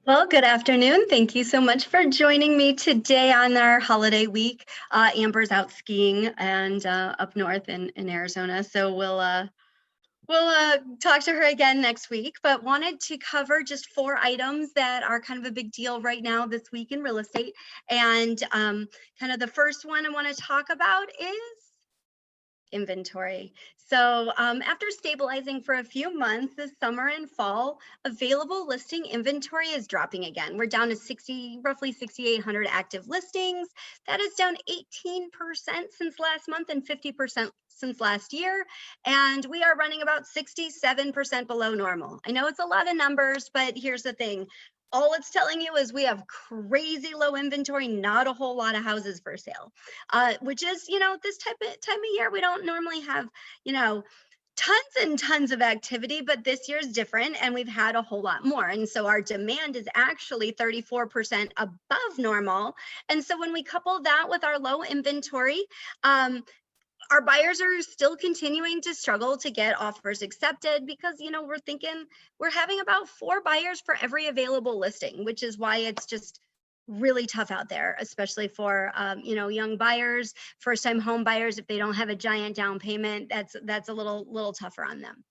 Well, good afternoon. Thank you so much for joining me today on our holiday week. Amber's out skiing and up north in Arizona, so we'll talk to her again next week. But wanted to cover just 4 items that are kind of a big deal right now this week in real estate. And kind of the first one I want to talk about is inventory. So after stabilizing for a few months this summer and fall, available listing inventory is dropping again. We're down to roughly 6,800 active listings. That is down 18% since last month and 50% since last year. And we are running about 67% below normal. I know it's a lot of numbers, but here's the thing. All it's telling you is we have crazy low inventory, not a whole lot of houses for sale, which is, this time of year, we don't normally have, tons and tons of activity, but this year is different and we've had a whole lot more. And so our demand is actually 34% above normal. And so when we couple that with our low inventory, our buyers are still continuing to struggle to get offers accepted because, we're thinking we're having about 4 buyers for every available listing, which is why it's just really tough out there, especially for, young buyers, first-time home buyers. If they don't have a giant down payment, that's a little tougher on them.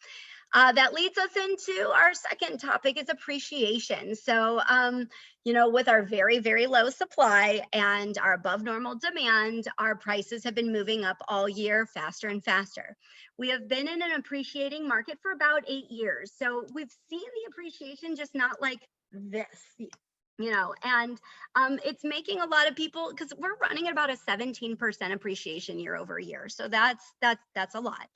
That leads us into our second topic is appreciation. So, with our very, very low supply and our above normal demand, our prices have been moving up all year faster and faster. We have been in an appreciating market for about 8 years. So we've seen the appreciation, just not like this. And it's making a lot of people, because we're running at about a 17% appreciation year over year. So that's a lot.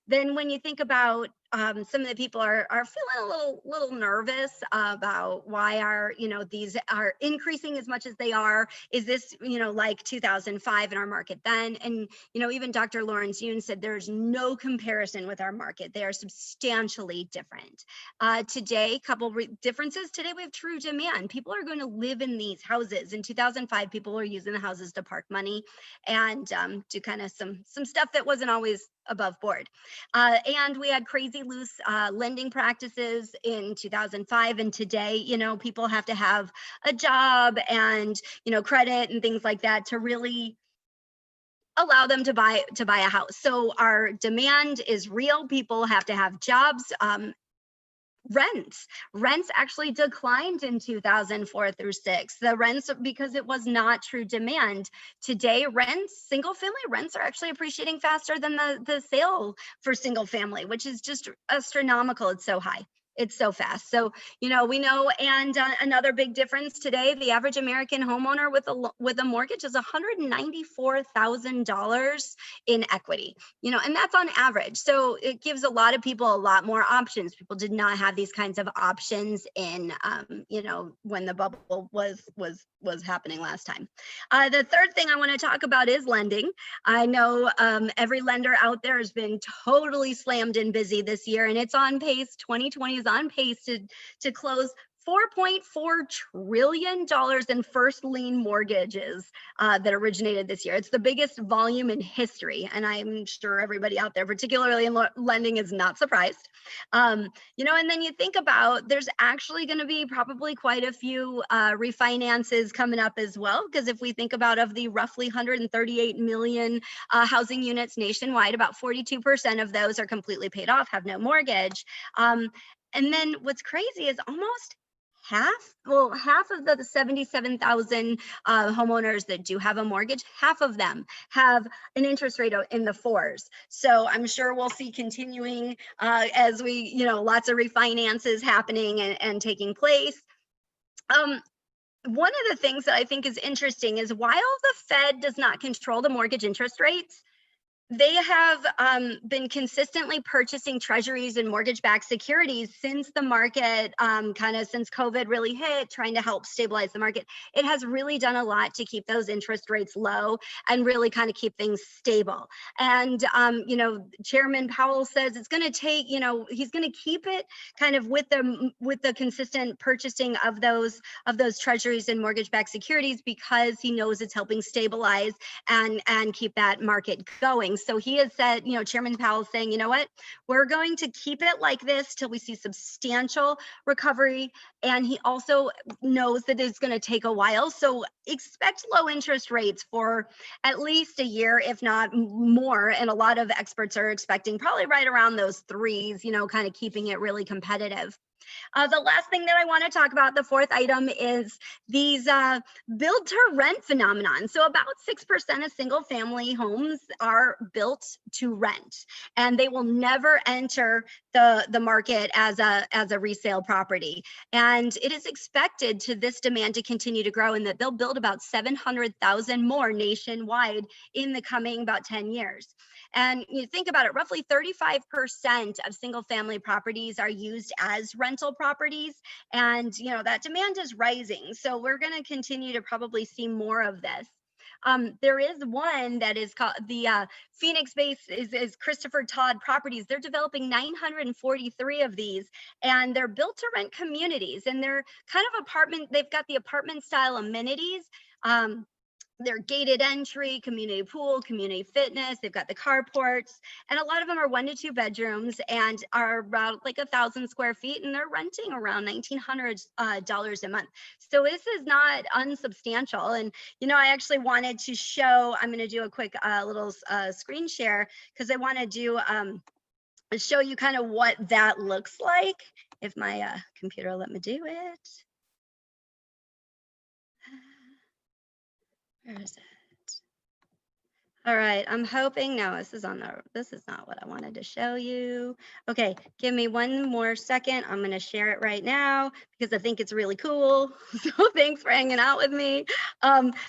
Then when you think about some of the people are feeling a little nervous about why these are increasing as much as they are. Is this, like 2005 in our market then? And, even Dr. Lawrence Yun said there's no comparison with our market. They are substantially different. Today, differences. Today we have true demand. People are going to live in these houses. In 2005, people were using the houses to park money and do kind of some stuff that wasn't always above board. And we had crazy loose lending practices in 2005. And today, people have to have a job and, credit and things like that to really allow them to buy a house. So our demand is real. People have to have jobs. Rents actually declined in 2004 through 6. The rents, because it was not true demand. Today, single family rents are actually appreciating faster than the sale for single family, which is just astronomical. It's so high. It's so fast. So, we know, and another big difference today, the average American homeowner with a mortgage is $194,000 in equity, and that's on average. So it gives a lot of people a lot more options. People did not have these kinds of options in, when the bubble was happening last time. The third thing I want to talk about is lending. I know every lender out there has been totally slammed and busy this year, and it's on pace. 2020 is on pace to close $4.4 trillion in first lien mortgages that originated this year. It's the biggest volume in history. And I'm sure everybody out there, particularly in lending, is not surprised. And then you think about, there's actually going to be probably quite a few refinances coming up as well. Because if we think about, of the roughly 138 million housing units nationwide, about 42% of those are completely paid off, have no mortgage. And then what's crazy is almost half of the 77,000 homeowners that do have a mortgage, half of them have an interest rate in the 4s. So I'm sure we'll see continuing as we, lots of refinances happening and taking place. One of the things that I think is interesting is, while the Fed does not control the mortgage interest rates, they have been consistently purchasing treasuries and mortgage-backed securities since the market, since COVID really hit, trying to help stabilize the market. It has really done a lot to keep those interest rates low and really kind of keep things stable. And, Chairman Powell says it's going to take, he's going to keep it kind of with the consistent purchasing of those treasuries and mortgage-backed securities, because he knows it's helping stabilize and keep that market going. So he has said, Chairman Powell saying, you know what, we're going to keep it like this till we see substantial recovery. And he also knows that it's going to take a while. So expect low interest rates for at least a year, if not more. And a lot of experts are expecting probably right around those threes, kind of keeping it really competitive. The last thing that I want to talk about, the fourth item, is these build to rent phenomenon. So about 6% of single family homes are built to rent, and they will never enter the market as a resale property. And it is expected to this demand to continue to grow, and that they'll build about 700,000 more nationwide in the coming about 10 years. And you think about it, roughly 35% of single family properties are used as rental properties. And, that demand is rising. So we're going to continue to probably see more of this. There is one that is called the Phoenix base is Christopher Todd Properties. They're developing 943 of these, and they're built to rent communities, and they're kind of apartment. They've got the apartment style amenities. They're gated entry, community pool, community fitness. They've got the carports, and a lot of them are 1 to 2 bedrooms and are about like 1,000 square feet, and they're renting around $1,900 a month. So this is not unsubstantial. And I actually wanted to show. I'm going to do a quick little screen share because I want to do show you kind of what that looks like. If my computer will let me do it. Where is it? All right, I'm hoping, no, this is not what I wanted to show you. Okay, give me one more second. I'm gonna share it right now because I think it's really cool. So thanks for hanging out with me.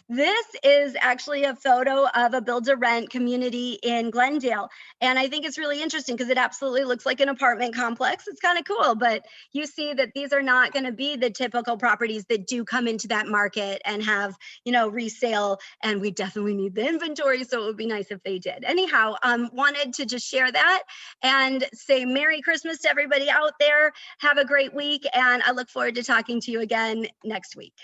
This is actually a photo of a build to rent community in Glendale. And I think it's really interesting because it absolutely looks like an apartment complex. It's kind of cool, but you see that these are not gonna be the typical properties that do come into that market and have, resale, and we definitely need the inventory. So it would be nice if they did. Anyhow, wanted to just share that and say Merry Christmas to everybody out there. Have a great week, and I look forward to talking to you again next week.